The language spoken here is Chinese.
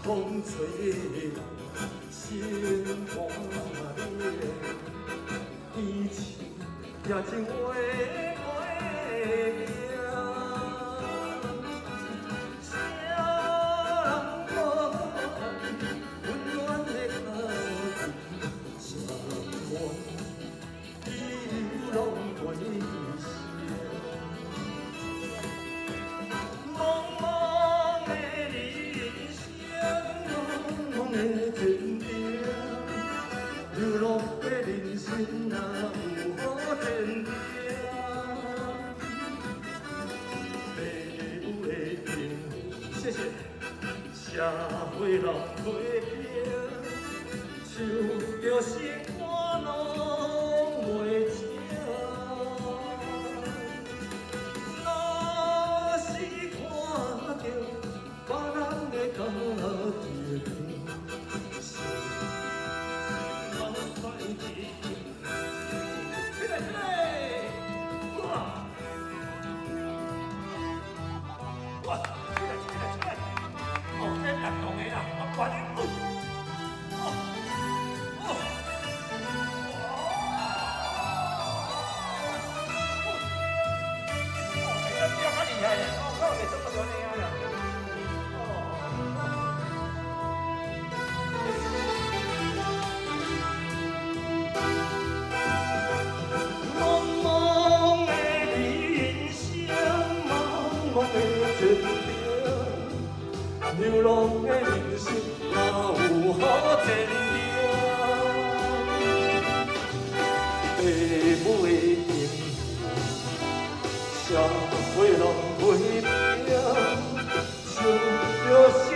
风吹，心肝热，天气也真话话明。相伴温暖的家庭，相伴一路归乡。茫茫的人生，茫茫的天地，流浪的人生哪有好天命？父母的情，谢谢。社会人批评，想着心肝拢袂静。若是看着别人的家庭，心肝在痛。起来起来！哇！哇！起来起来起来！哦，这感动的啦，我管你。茫茫的人生，茫茫的天地，流浪的人生哪有好天命？父母的情，社会人批评，想着。